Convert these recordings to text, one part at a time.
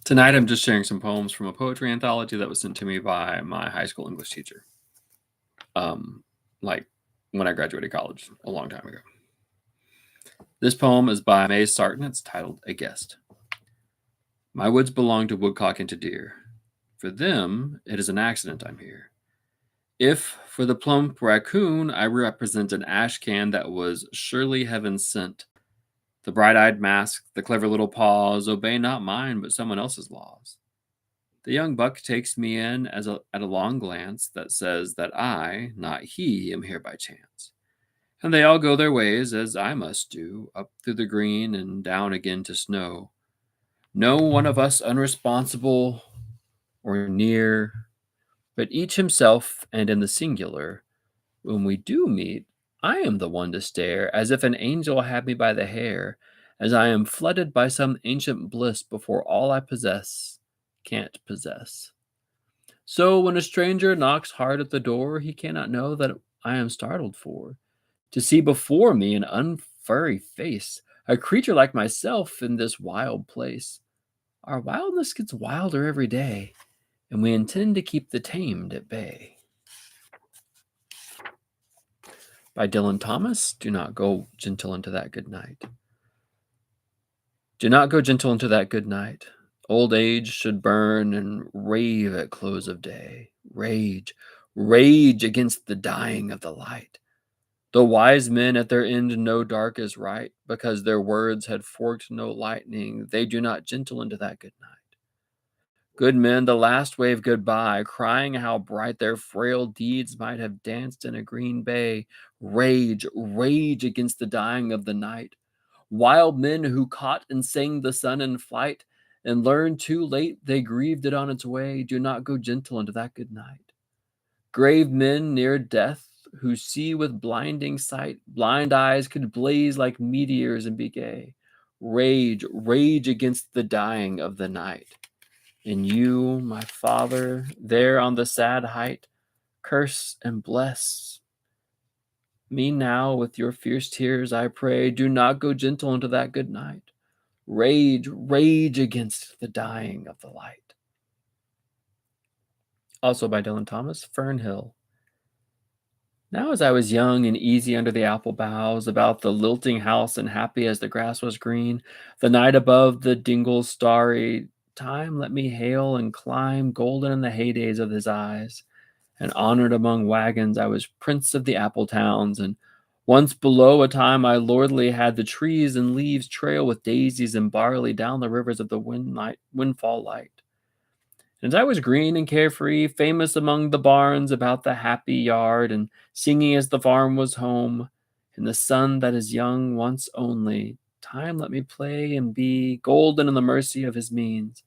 Tonight I'm just sharing some poems from a poetry anthology that was sent to me by my high school English teacher. Like when I graduated college a long time ago. This poem is by Sarton. It's titled A Guest. My woods belong to woodcock and to deer. For them, it is an accident I'm here. If, for the plump raccoon, I represent an ash can that was surely heaven sent, the bright-eyed mask, the clever little paws, obey not mine but someone else's laws. The young buck takes me in at a long glance that says that I, not he, am here by chance. And they all go their ways, as I must do, up through the green and down again to snow. No one of us unresponsible or near, but each himself and in the singular. When we do meet, I am the one to stare, as if an angel had me by the hair, as I am flooded by some ancient bliss before all I possess can't possess. So when a stranger knocks hard at the door, he cannot know that I am startled for to see before me an unfurry face, a creature like myself in this wild place. Our wildness gets wilder every day, and we intend to keep the tamed at bay. By Dylan Thomas. Do not go gentle into that good night. Do not go gentle into that good night. Old age should burn and rave at close of day. Rage, rage against the dying of the light. The wise men at their end know dark is right, because their words had forked no lightning, they do not gentle into that good night. Good men, the last wave goodbye, crying how bright their frail deeds might have danced in a green bay. Rage, rage against the dying of the night. Wild men who caught and sang the sun in flight, and learned too late they grieved it on its way, do not go gentle into that good night. Grave men near death, who see with blinding sight, blind eyes could blaze like meteors and be gay. Rage, rage against the dying of the night. And you, my father, there on the sad height, curse and bless me now with your fierce tears, I pray. Do not go gentle into that good night. Rage, rage against the dying of the light. Also by Dylan Thomas, Fern Hill. Now as I was young and easy under the apple boughs, about the lilting house and happy as the grass was green, the night above the dingle's starry, time let me hail and climb, golden in the heydays of his eyes. And honored among wagons, I was prince of the apple towns, and once below a time I lordly had the trees and leaves trail with daisies and barley down the rivers of the windfall light. And I was green and carefree, famous among the barns about the happy yard, and singing as the farm was home. In the sun that is young once only, time let me play and be, golden in the mercy of his means.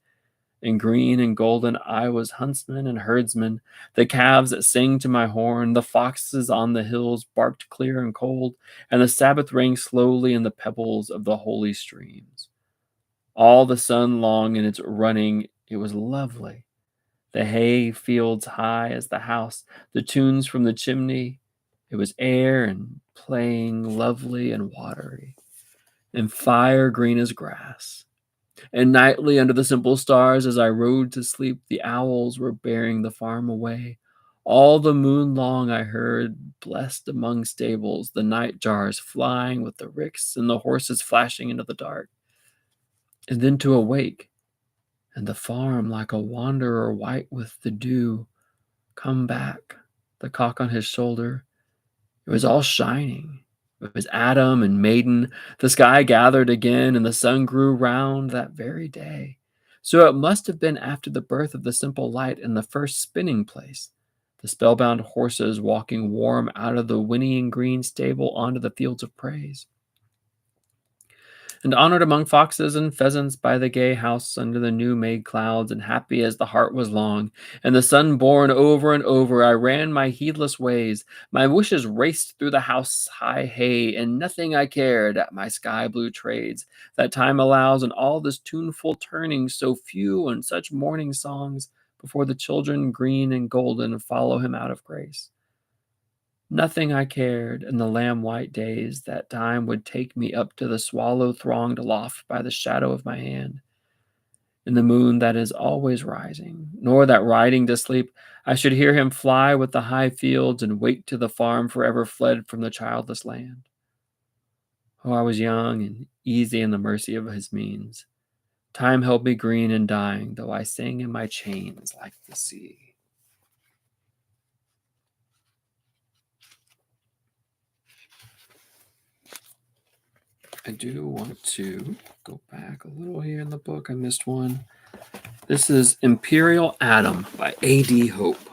In green and golden I was huntsman and herdsman, the calves that sang to my horn, the foxes on the hills barked clear and cold, and the Sabbath rang slowly in the pebbles of the holy streams. All the sun long in its running, it was lovely. The hay fields high as the house, the tunes from the chimney. It was air and playing, lovely and watery, and fire green as grass. And nightly under the simple stars, as I rode to sleep, the owls were bearing the farm away. All the moon long I heard, blessed among stables, the night jars flying with the ricks and the horses flashing into the dark. And then to awake, and the farm like a wanderer white with the dew, come back, the cock on his shoulder. It was all shining. It was Adam and maiden. The sky gathered again, and the sun grew round that very day. So it must have been after the birth of the simple light in the first spinning place, the spellbound horses walking warm out of the whinnying green stable onto the fields of praise. And honored among foxes and pheasants by the gay house under the new-made clouds, and happy as the heart was long, and the sun born over and over, I ran my heedless ways. My wishes raced through the house-high hay, and nothing I cared at my sky-blue trades that time allows, and all this tuneful turning, so few and such morning songs, before the children green and golden follow him out of grace. Nothing I cared in the lamb-white days that time would take me up to the swallow-thronged loft by the shadow of my hand. in the moon that is always rising, nor that riding to sleep I should hear him fly with the high fields and wake to the farm forever fled from the childless land. Oh, I was young and easy in the mercy of his means. Time held me green and dying, though I sang in my chains like the sea. I do want to go back a little here in the book. I missed one. This is Imperial Adam by A.D. Hope.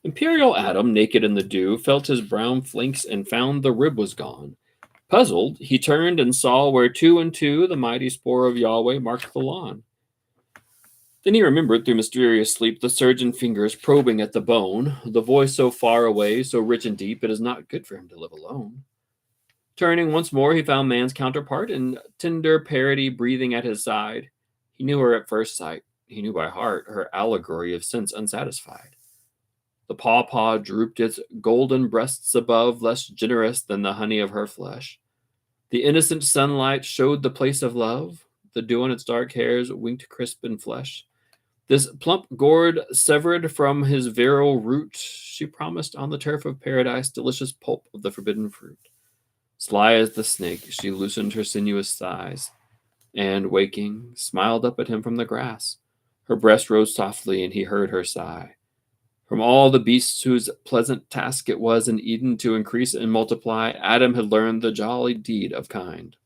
Imperial Adam, naked in the dew, felt his brown flanks and found the rib was gone. Puzzled, he turned and saw where 2 and 2 the mighty spore of Yahweh marked the lawn. Then he remembered through mysterious sleep the surgeon fingers probing at the bone, the voice so far away, so rich and deep, it is not good for him to live alone. Turning once more, he found man's counterpart in tender parody breathing at his side. He knew her at first sight. He knew by heart her allegory of sense unsatisfied. The pawpaw drooped its golden breasts above, less generous than the honey of her flesh. The innocent sunlight showed the place of love. The dew on its dark hairs winked crisp in flesh. This plump gourd severed from his virile root, she promised on the turf of paradise delicious pulp of the forbidden fruit. Sly as the snake, she loosened her sinuous thighs, and, waking, smiled up at him from the grass. Her breast rose softly, and he heard her sigh. From all the beasts whose pleasant task it was in Eden to increase and multiply, Adam had learned the jolly deed of kind.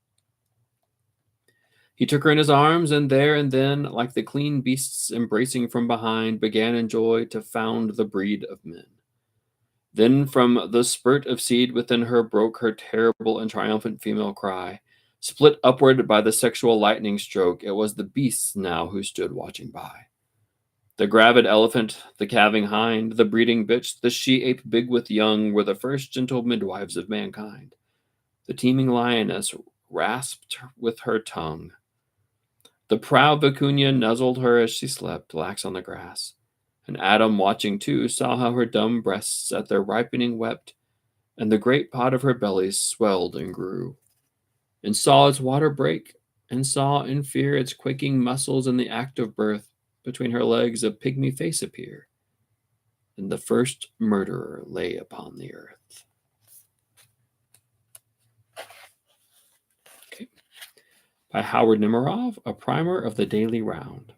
He took her in his arms, and there and then, like the clean beasts embracing from behind, began in joy to found the breed of men. Then from the spurt of seed within her broke her terrible and triumphant female cry. Split upward by the sexual lightning stroke, it was the beasts now who stood watching by. The gravid elephant, the calving hind, the breeding bitch, the she-ape big with young were the first gentle midwives of mankind. The teeming lioness rasped with her tongue. The proud vicuña nuzzled her as she slept, lax on the grass. And Adam, watching too, saw how her dumb breasts at their ripening wept, and the great pot of her belly swelled and grew, and saw its water break, and saw in fear its quaking muscles in the act of birth, between her legs a pygmy face appear, and the first murderer lay upon the earth. Okay. By Howard Nemerov, a primer of the daily round.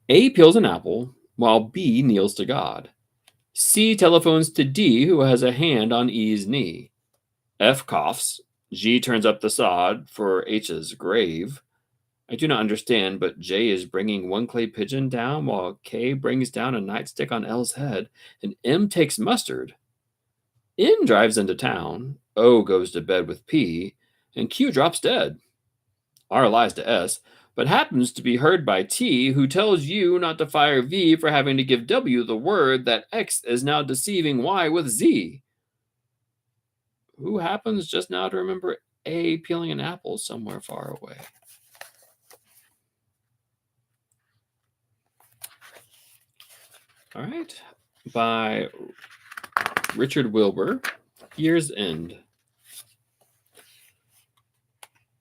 A peels an apple, while B kneels to God. C telephones to D, who has a hand on E's knee. F coughs. G turns up the sod for H's grave. I do not understand, but J is bringing one clay pigeon down, while K brings down a nightstick on L's head, and M takes mustard. N drives into town. O goes to bed with P, and Q drops dead. R lies to S, but happens to be heard by T, who tells U not to fire V for having to give W the word that X is now deceiving Y with Z. Who happens just now to remember A peeling an apple somewhere far away? All right. By Richard Wilbur, Year's End.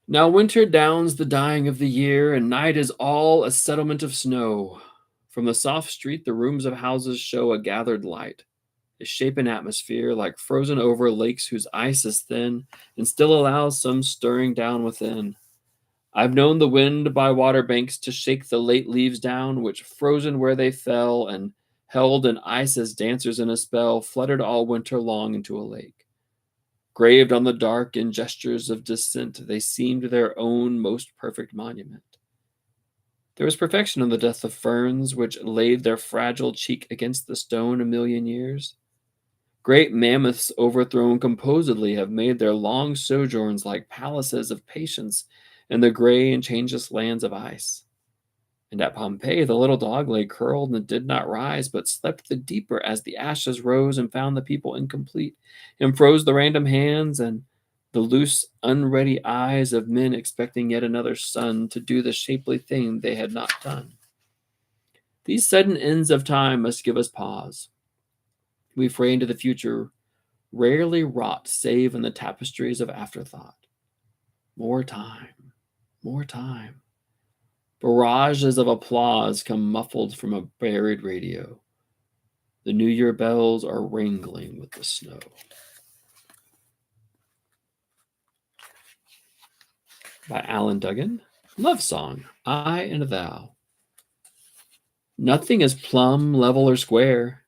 Now winter downs the dying of the year, and night is all a settlement of snow. From the soft street, the rooms of houses show a gathered light, a shapen atmosphere like frozen over lakes whose ice is thin and still allows some stirring down within. I've known the wind by water banks to shake the late leaves down, which frozen where they fell and held in ice as dancers in a spell, fluttered all winter long into a lake. Graved on the dark in gestures of dissent, they seemed their own most perfect monument. There was perfection in the death of ferns, which laid their fragile cheek against the stone a million years. Great mammoths overthrown composedly have made their long sojourns like palaces of patience in the gray and changeless lands of ice. And at Pompeii, the little dog lay curled and did not rise, but slept the deeper as the ashes rose and found the people incomplete, and froze the random hands and the loose, unready eyes of men expecting yet another sun to do the shapely thing they had not done. These sudden ends of time must give us pause. We fray into the future, rarely wrought save in the tapestries of afterthought. More time, more time. Barrages of applause come muffled from a buried radio. The New Year bells are wrangling with the snow. By Alan Duggan. Love Song, I and Thou. Nothing is plumb, level, or square.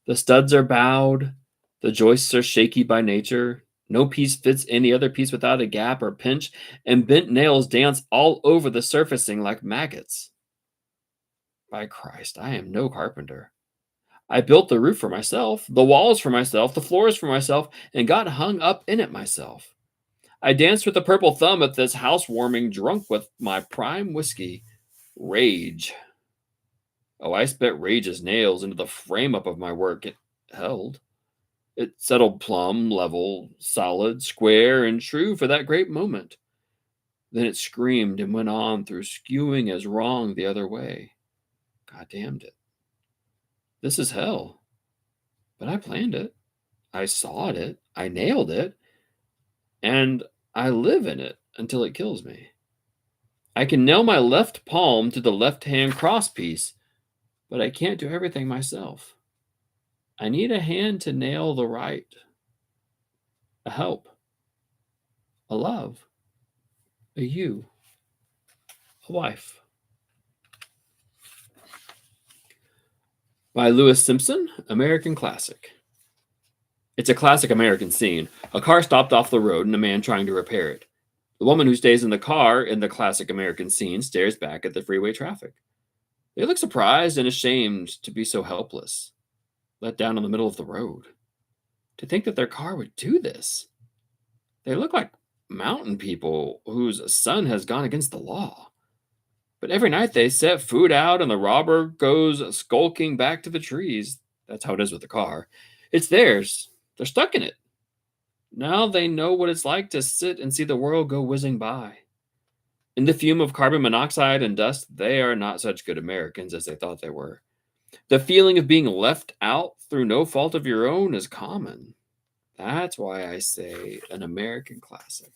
The studs are bowed. The joists are shaky by nature. No piece fits any other piece without a gap or pinch, and bent nails dance all over the surfacing like maggots. By Christ, I am no carpenter. I built the roof for myself, the walls for myself, the floors for myself, and got hung up in it myself. I danced with a purple thumb at this housewarming, drunk with my prime whiskey, Rage. Oh, I spit Rage's nails into the frame-up of my work. It held. It settled plumb, level, solid, square, and true for that great moment. Then it screamed and went on through skewing as wrong the other way. God damned it. This is hell. But I planned it. I sawed it. I nailed it. And I live in it until it kills me. I can nail my left palm to the left-hand crosspiece, but I can't do everything myself. I need a hand to nail the right, a help, a love, a you, a wife. By Louis Simpson, American Classic. It's a classic American scene. A car stopped off the road and a man trying to repair it. The woman who stays in the car in the classic American scene stares back at the freeway traffic. They look surprised and ashamed to be so helpless, let down in the middle of the road. To think that their car would do this. They look like mountain people whose son has gone against the law. But every night they set food out and the robber goes skulking back to the trees. That's how it is with the car. It's theirs. They're stuck in it. Now they know what it's like to sit and see the world go whizzing by. In the fume of carbon monoxide and dust, they are not such good Americans as they thought they were. The feeling of being left out through no fault of your own is common. That's why I say an American classic.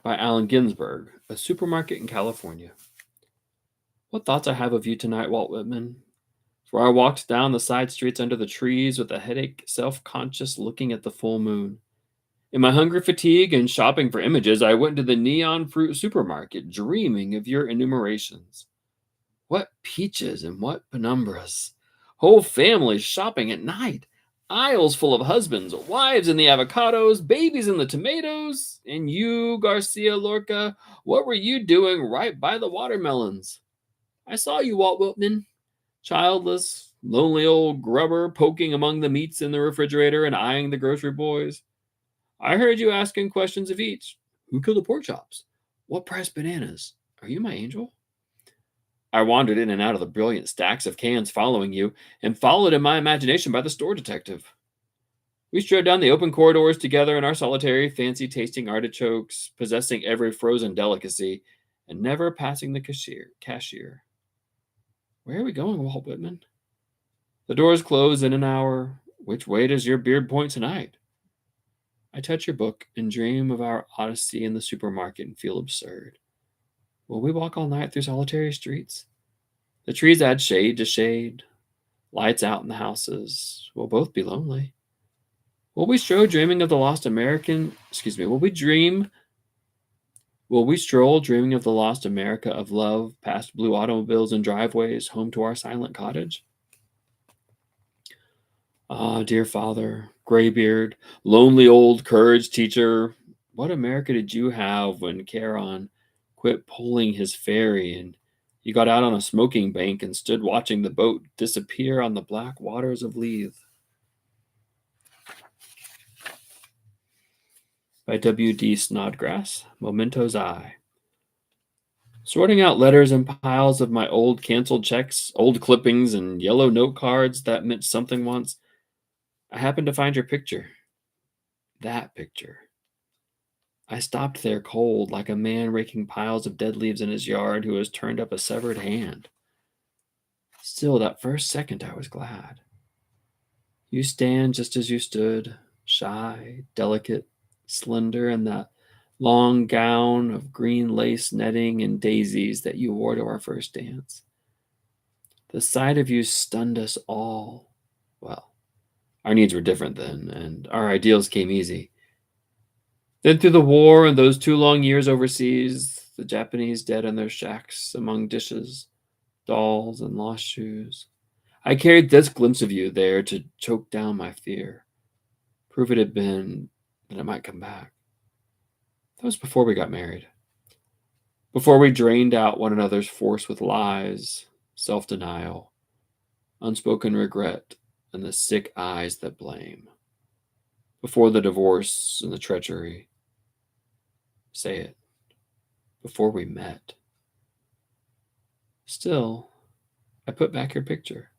By Allen Ginsburg, A Supermarket in California. What thoughts I have of you tonight, Walt Whitman. For I walked down the side streets under the trees with a headache, self-conscious looking at the full moon. In my hungry fatigue and shopping for images, I went to the neon fruit supermarket, dreaming of your enumerations. What peaches and what penumbras. Whole families shopping at night. Aisles full of husbands, wives in the avocados, babies in the tomatoes. And you, Garcia Lorca, what were you doing right by the watermelons? I saw you, Walt Whitman. Childless, lonely old grubber poking among the meats in the refrigerator and eyeing the grocery boys. I heard you asking questions of each. Who killed the pork chops? What price bananas? Are you my angel? I wandered in and out of the brilliant stacks of cans following you, and followed in my imagination by the store detective. We strode down the open corridors together in our solitary, fancy-tasting artichokes, possessing every frozen delicacy, and never passing the cashier. Where are we going, Walt Whitman? The doors close in an hour. Which way does your beard point tonight? I touch your book and dream of our odyssey in the supermarket and feel absurd. Will we walk all night through solitary streets? The trees add shade to shade. Lights out in the houses. We'll both be lonely. Will we stroll dreaming of the lost American? Will we stroll dreaming of the lost America of love, past blue automobiles and driveways, home to our silent cottage? Ah, dear father, graybeard, lonely old courage teacher, what America did you have when Charon quit pulling his ferry and you got out on a smoking bank and stood watching the boat disappear on the black waters of Lethe? By W.D. Snodgrass, Mementos I. Sorting out letters and piles of my old canceled checks, old clippings, and yellow note cards that meant something once, I happened to find your picture. That picture. I stopped there cold, like a man raking piles of dead leaves in his yard who has turned up a severed hand. Still, that first second I was glad. You stand just as you stood, shy, delicate, slender, in that long gown of green lace netting and daisies that you wore to our first dance. The sight of you stunned us all. Well, our needs were different then, and our ideals came easy. Then through the war and those 2 long years overseas, the Japanese dead in their shacks among dishes, dolls, and lost shoes, I carried this glimpse of you there to choke down my fear, prove it had been that it might come back. That was before we got married, before we drained out one another's force with lies, self-denial, unspoken regret, and the sick eyes that blame, before the divorce and the treachery. Say it. Before we met. Still, I put back your picture.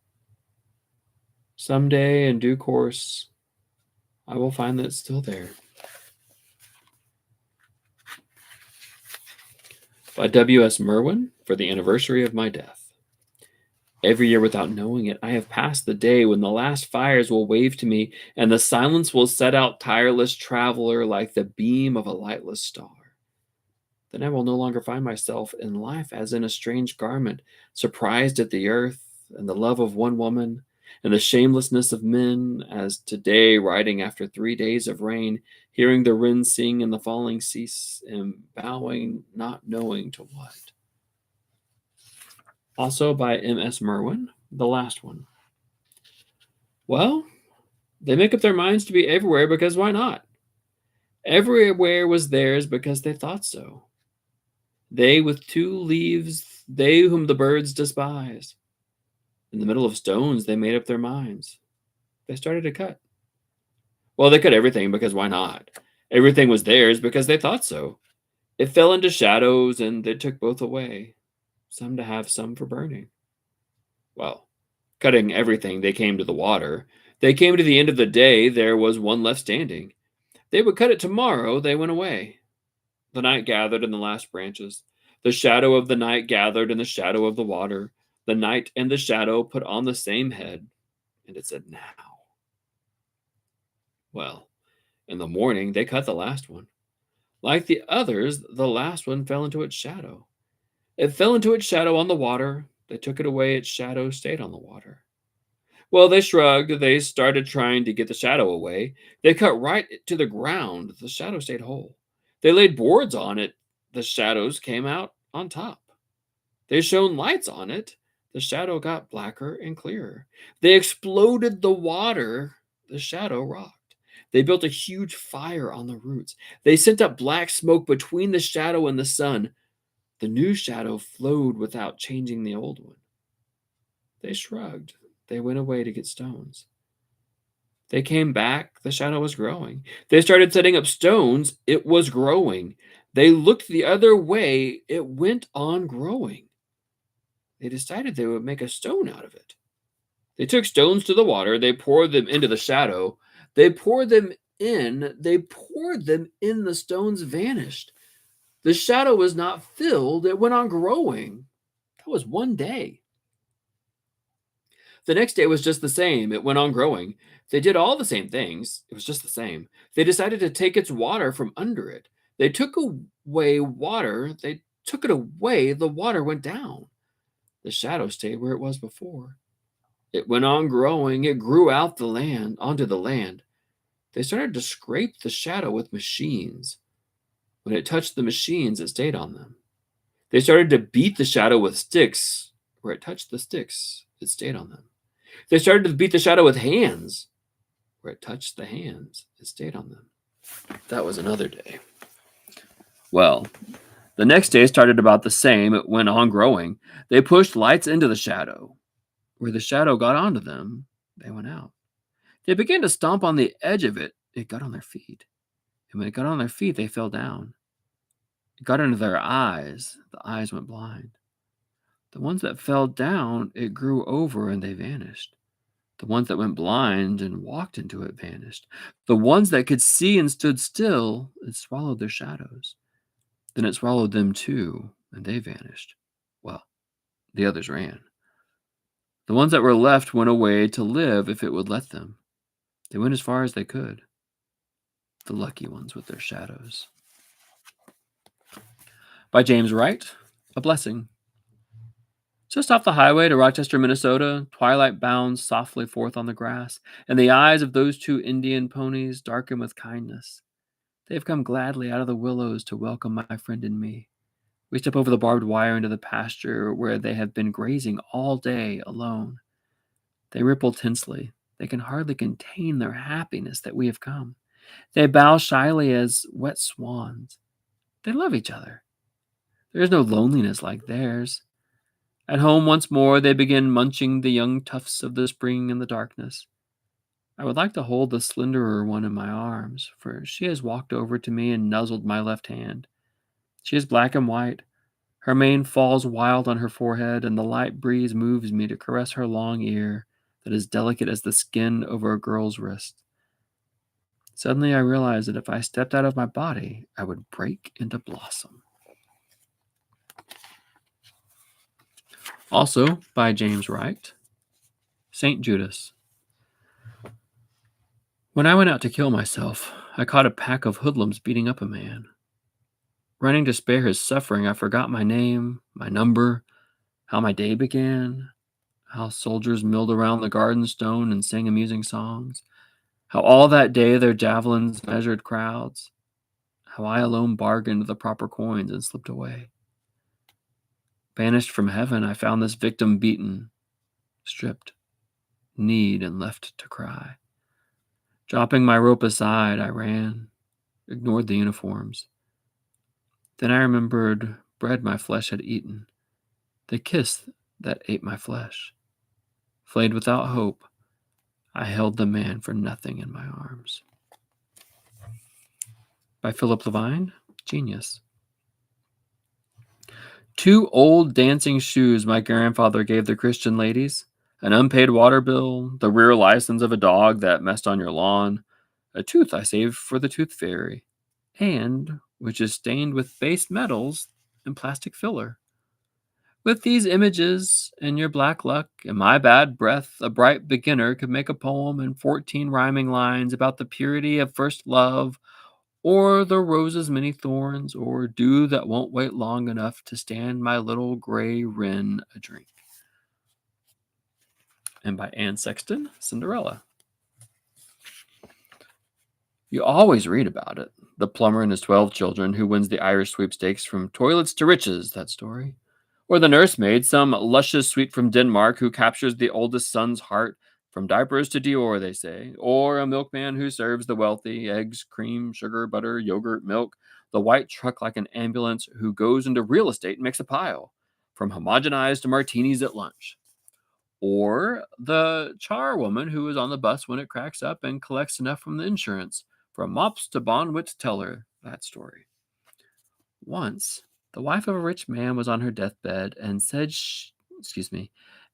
Someday, in due course, I will find that it's still there. By W.S. Merwin, for the anniversary of my death. Every year, without knowing it, I have passed the day when the last fires will wave to me, and the silence will set out tireless traveler like the beam of a lightless star. Then I will no longer find myself in life as in a strange garment, surprised at the earth and the love of one woman, and the shamelessness of men, as today, riding after 3 days of rain, hearing the wren sing and the falling cease, and bowing, not knowing to what. Also by M.S. Merwin, the last one. Well, they make up their minds to be everywhere because why not? Everywhere was theirs because they thought so. They with 2 leaves, they whom the birds despise. In the middle of stones, they made up their minds. They started to cut. Well, they cut everything because why not? Everything was theirs because they thought so. It fell into shadows and they took both away, some to have, some for burning. Well, cutting everything, they came to the water. They came to the end of the day, there was one left standing. They would cut it tomorrow, they went away. The night gathered in the last branches. The shadow of the night gathered in the shadow of the water. The night and the shadow put on the same head, and it said, now. Well, in the morning, they cut the last one. Like the others, the last one fell into its shadow. It fell into its shadow on the water. They took it away. Its shadow stayed on the water. Well, they shrugged. They started trying to get the shadow away. They cut right to the ground. The shadow stayed whole. They laid boards on it. The shadows came out on top. They shone lights on it. The shadow got blacker and clearer. They exploded the water. The shadow rocked. They built a huge fire on the roots. They sent up black smoke between the shadow and the sun. The new shadow flowed without changing the old one. They shrugged. They went away to get stones. They came back. The shadow was growing. They started setting up stones. It was growing. They looked the other way. It went on growing. They decided they would make a stone out of it. They took stones to the water. They poured them into the shadow. They poured them in. They poured them in. The stones vanished. The shadow was not filled. It went on growing. That was one day. The next day was just the same. It went on growing. They did all the same things. It was just the same. They decided to take its water from under it. They took away water. They took it away. The water went down. The shadow stayed where it was before. It went on growing. It grew out the land, onto the land. They started to scrape the shadow with machines. When it touched the machines, it stayed on them. They started to beat the shadow with sticks. Where it touched the sticks, it stayed on them. They started to beat the shadow with hands. Where it touched the hands, it stayed on them. That was another day. Well, the next day started about the same. It went on growing. They pushed lights into the shadow. Where the shadow got onto them, they went out. They began to stomp on the edge of it. It got on their feet. And when it got on their feet, they fell down. It got into their eyes. The eyes went blind. The ones that fell down, it grew over and they vanished. The ones that went blind and walked into it vanished. The ones that could see and stood still, it swallowed their shadows. Then it swallowed them too, and they vanished. Well, the others ran. The ones that were left went away to live if it would let them. They went as far as they could. the lucky ones with their shadows. By James Wright, A Blessing. Just off the highway to Rochester, Minnesota, twilight bounds softly forth on the grass, and the eyes of those two Indian ponies darken with kindness. They have come gladly out of the willows to welcome my friend and me. We step over the barbed wire into the pasture where they have been grazing all day alone. They ripple tensely. They can hardly contain their happiness that we have come. They bow shyly as wet swans. They love each other. There is no loneliness like theirs. At home once more, they begin munching the young tufts of the spring in the darkness. I would like to hold the slenderer one in my arms, for she has walked over to me and nuzzled my left hand. She is black and white. Her mane falls wild on her forehead, and the light breeze moves me to caress her long ear that is delicate as the skin over a girl's wrist. Suddenly I realized that if I stepped out of my body, I would break into blossom. Also by James Wright, St. Judas. When I went out to kill myself, I caught a pack of hoodlums beating up a man. Running to spare his suffering, I forgot my name, my number, how my day began, how soldiers milled around the garden stone and sang amusing songs, how all that day their javelins measured crowds, how I alone bargained the proper coins and slipped away. Banished from heaven, I found this victim beaten, stripped, kneed, and left to cry. Dropping my rope aside, I ran, ignored the uniforms. Then I remembered bread my flesh had eaten, the kiss that ate my flesh. Flayed without hope, I held the man for nothing in my arms. By Philip Levine, Genius. 2 old dancing shoes my grandfather gave the Christian ladies, an unpaid water bill, the rear license of a dog that messed on your lawn, a tooth I saved for the tooth fairy, and which is stained with base metals and plastic filler. With these images and your black luck and my bad breath, a bright beginner could make a poem in 14 rhyming lines about the purity of first love, or the rose's many thorns, or dew that won't wait long enough to stand my little gray wren a drink. And by Sexton, Cinderella. You always read about it. The plumber and his 12 children who wins the Irish sweepstakes from toilets to riches, that story. Or the nursemaid, some luscious sweet from Denmark who captures the oldest son's heart from diapers to Dior, they say. Or a milkman who serves the wealthy eggs, cream, sugar, butter, yogurt, milk. The white truck like an ambulance who goes into real estate and makes a pile, from homogenized to martinis at lunch. Or the charwoman who is on the bus when it cracks up and collects enough from the insurance, from mops to Bonwit teller, that story. Once, the wife of a rich man was on her deathbed and said,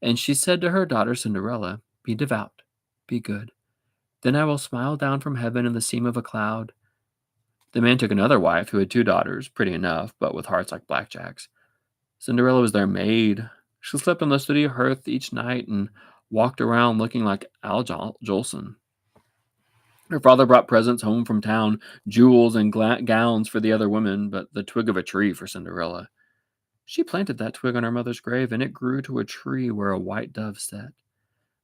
and she said to her daughter Cinderella, "Be devout, be good. Then I will smile down from heaven in the seam of a cloud." The man took another wife who had 2 daughters, pretty enough, but with hearts like blackjacks. Cinderella was their maid. She slept on the sooty hearth each night and walked around looking like Al Jolson. Her father brought presents home from town, jewels and gowns for the other women, but the twig of a tree for Cinderella. She planted that twig on her mother's grave, and it grew to a tree where a white dove sat.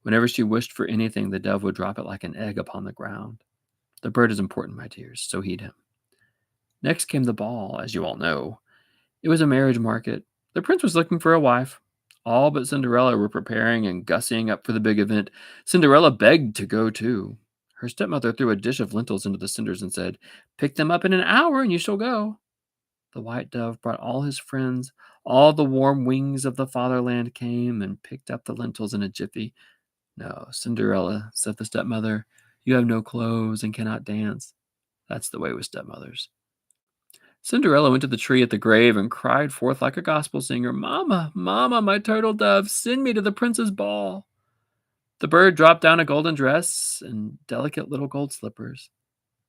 Whenever she wished for anything, the dove would drop it like an egg upon the ground. The bird is important, my dears, so heed him. Next came the ball, as you all know. It was a marriage market. The prince was looking for a wife. All but Cinderella were preparing and gussying up for the big event. Cinderella begged to go too. Her stepmother threw a dish of lentils into the cinders and said, "Pick them up in an hour and you shall go." The white dove brought all his friends. All the warm wings of the fatherland came and picked up the lentils in a jiffy. "No, Cinderella," said the stepmother, "you have no clothes and cannot dance." That's the way with stepmothers. Cinderella went to the tree at the grave and cried forth like a gospel singer, "Mama, Mama, my turtle dove, send me to the prince's ball." The bird dropped down a golden dress and delicate little gold slippers.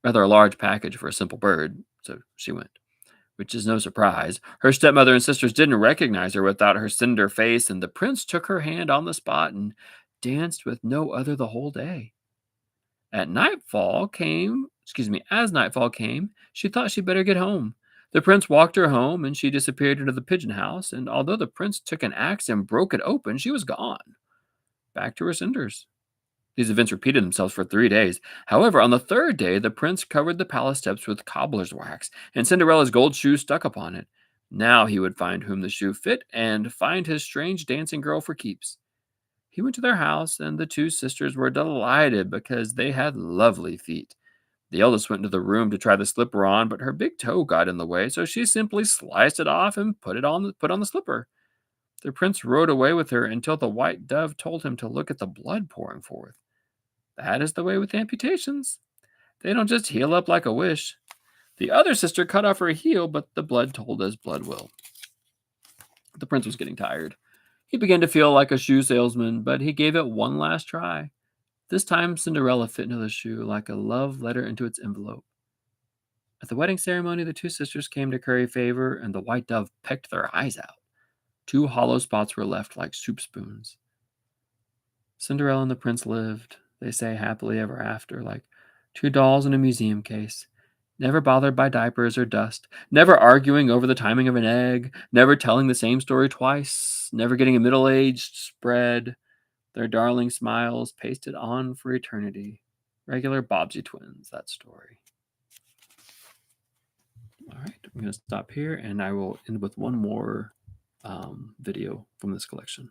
Rather a large package for a simple bird, so she went. Which is no surprise. Her stepmother and sisters didn't recognize her without her cinder face, and the prince took her hand on the spot and danced with no other the whole day. At nightfall came As nightfall came, she thought she'd better get home. The prince walked her home, and she disappeared into the pigeon house, and although the prince took an axe and broke it open, she was gone, back to her cinders. These events repeated themselves for 3 days. However, on the third day, the prince covered the palace steps with cobbler's wax, and Cinderella's gold shoe stuck upon it. Now he would find whom the shoe fit, and find his strange dancing girl for keeps. He went to their house, and the two sisters were delighted because they had lovely feet. The eldest went into the room to try the slipper on, but her big toe got in the way, so she simply sliced it off and put on the slipper. The prince rode away with her until the white dove told him to look at the blood pouring forth. That is the way with amputations. They don't just heal up like a wish. The other sister cut off her heel, but the blood told as blood will. The prince was getting tired. He began to feel like a shoe salesman, but he gave it one last try. This time, Cinderella fit into the shoe like a love letter into its envelope. At the wedding ceremony, the two sisters came to curry favor, and the white dove pecked their eyes out. 2 hollow spots were left like soup spoons. Cinderella and the prince lived, they say, happily ever after, like 2 dolls in a museum case, never bothered by diapers or dust, never arguing over the timing of an egg, never telling the same story twice, never getting a middle-aged spread, their darling smiles pasted on for eternity. Regular Bobbsey twins, that story. All right, I'm going to stop here, and I will end with one more video from this collection.